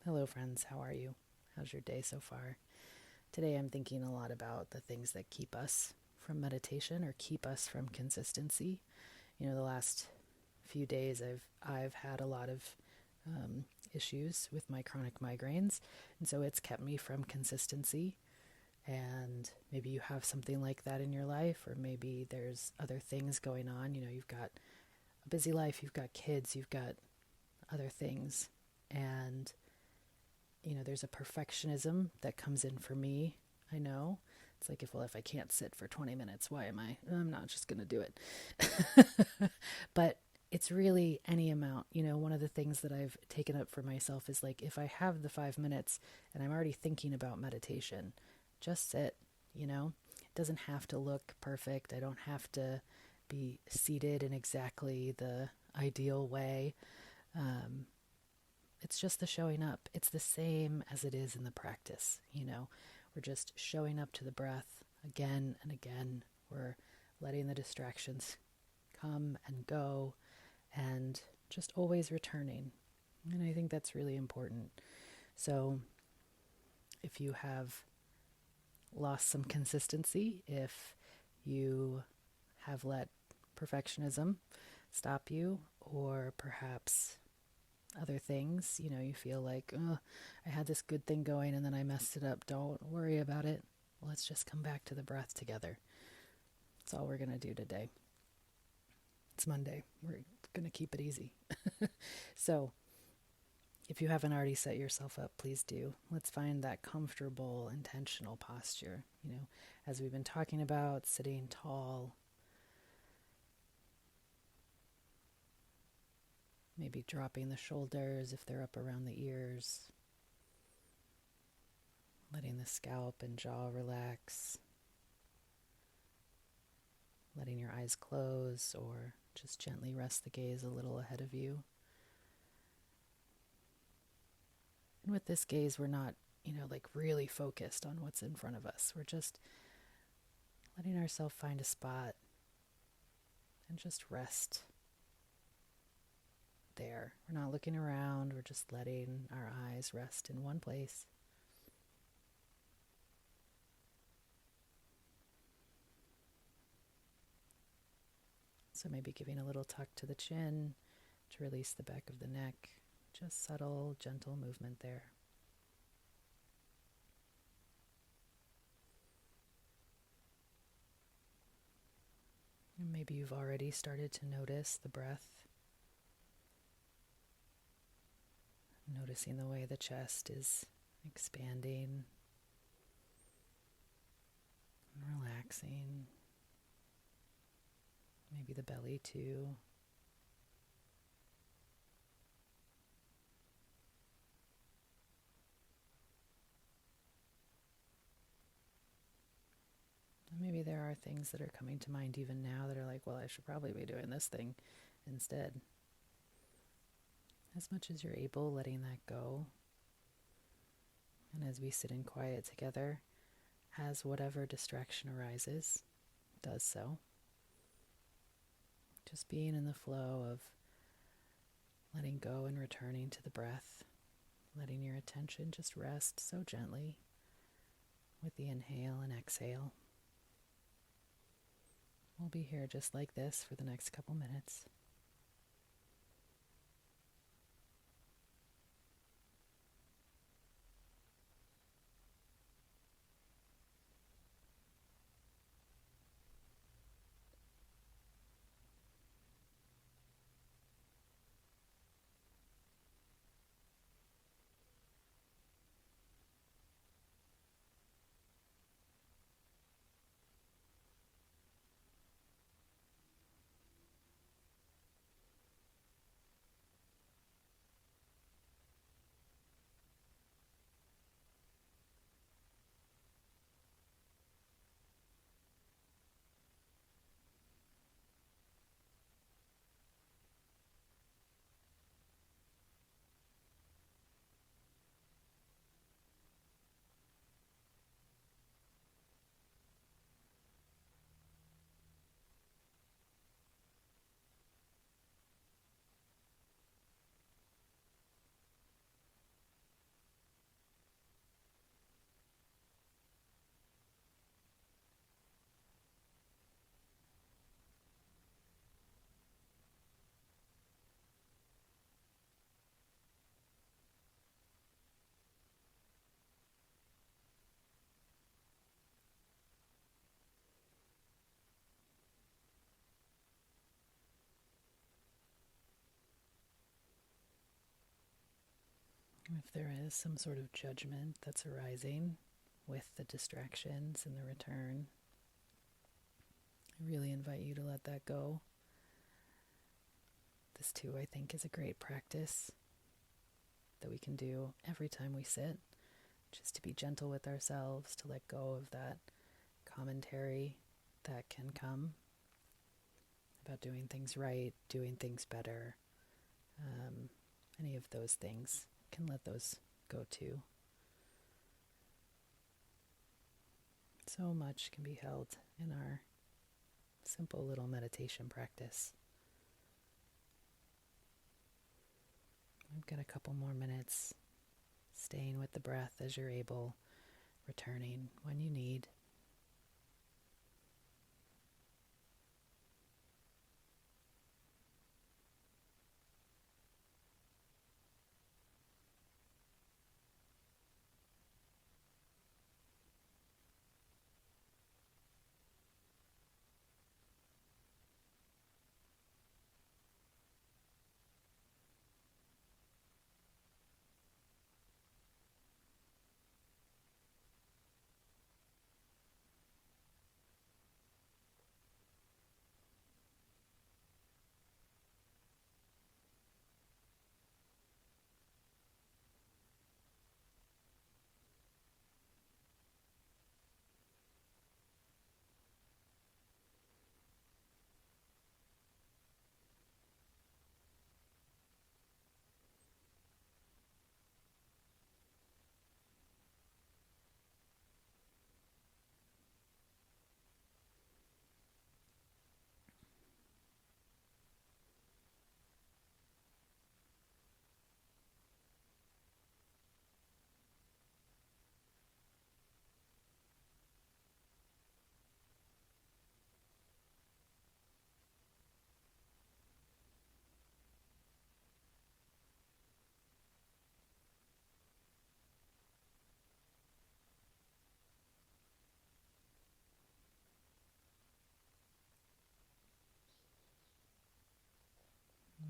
Hello, friends. How are you? How's your day so far? Today, I'm thinking a lot about the things that keep us from meditation or keep us from consistency. The last few days, I've had a lot of issues with my chronic migraines, and so it's kept me from consistency. And maybe you have something like that in your life, or maybe there's other things going on. You've got a busy life, you've got kids, you've got other things, and there's a perfectionism that comes in for me. I know. It's like, if I can't sit for 20 minutes, why am I? I'm not just going to do it. But it's really any amount. One of the things that I've taken up for myself is like, if I have the 5 minutes and I'm already thinking about meditation, just sit, It doesn't have to look perfect. I don't have to be seated in exactly the ideal way. It's just the showing up. It's the same as it is in the practice. We're just showing up to the breath again and again. We're letting the distractions come and go and just always returning. And I think that's really important. So if you have lost some consistency, if you have let perfectionism stop you, or perhaps other things, you feel like, oh, I had this good thing going and then I messed it up. Don't worry about it. Let's just come back to the breath together. That's all we're going to do today. It's Monday. We're going to keep it easy. So if you haven't already set yourself up, please do. Let's find that comfortable, intentional posture. As we've been talking about, sitting tall, maybe dropping the shoulders if they're up around the ears, letting the scalp and jaw relax, letting your eyes close or just gently rest the gaze a little ahead of you. And with this gaze, we're not, really focused on what's in front of us. We're just letting ourselves find a spot and just rest there. We're not looking around. We're just letting our eyes rest in one place. So maybe giving a little tuck to the chin to release the back of the neck. Just subtle, gentle movement there. And maybe you've already started to notice the breath. Noticing the way the chest is expanding and relaxing. Maybe the belly too. And maybe there are things that are coming to mind even now that are like, well, I should probably be doing this thing instead. As much as you're able, letting that go. And as we sit in quiet together, as whatever distraction arises, does so. Just being in the flow of letting go and returning to the breath, letting your attention just rest so gently with the inhale and exhale. We'll be here just like this for the next couple minutes. If there is some sort of judgment that's arising with the distractions and the return, I really invite you to let that go. This too, I think, is a great practice that we can do every time we sit, just to be gentle with ourselves, to let go of that commentary that can come about doing things right, doing things better. Any of those things, can let those go too. So much can be held in our simple little meditation practice. We've got a couple more minutes, staying with the breath as you're able, returning when you need.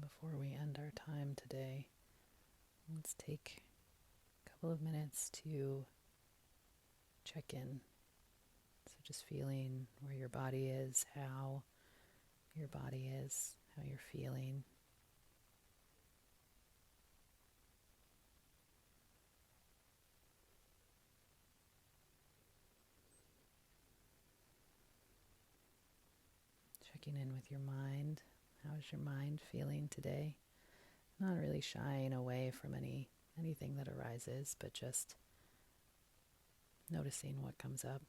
Before we end our time today, let's take a couple of minutes to check in. So just feeling where your body is, how your body is, how you're feeling. Checking in with your mind. How is your mind feeling today? Not really shying away from anything that arises, but just noticing what comes up.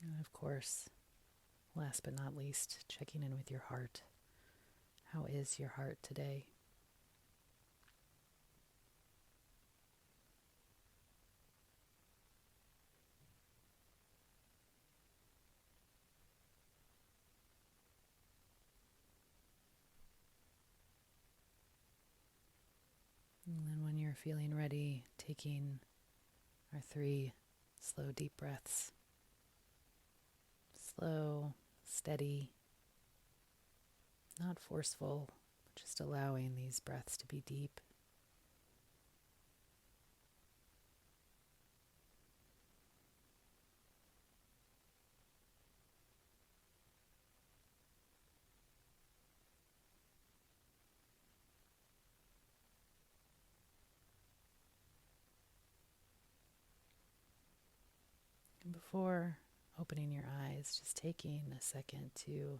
And of course, last but not least, checking in with your heart. How is your heart today? And then when you're feeling ready, taking our 3 slow, deep breaths. Slow, steady, not forceful, just allowing these breaths to be deep. And before opening your eyes, just taking a second to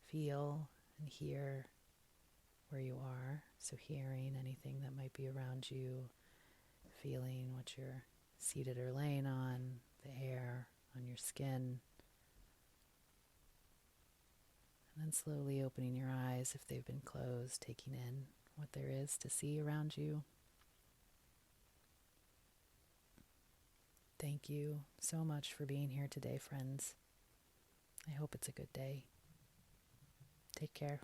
feel and hear where you are. So hearing anything that might be around you, feeling what you're seated or laying on, the air on your skin. And then slowly opening your eyes if they've been closed, taking in what there is to see around you. Thank you so much for being here today, friends. I hope it's a good day. Take care.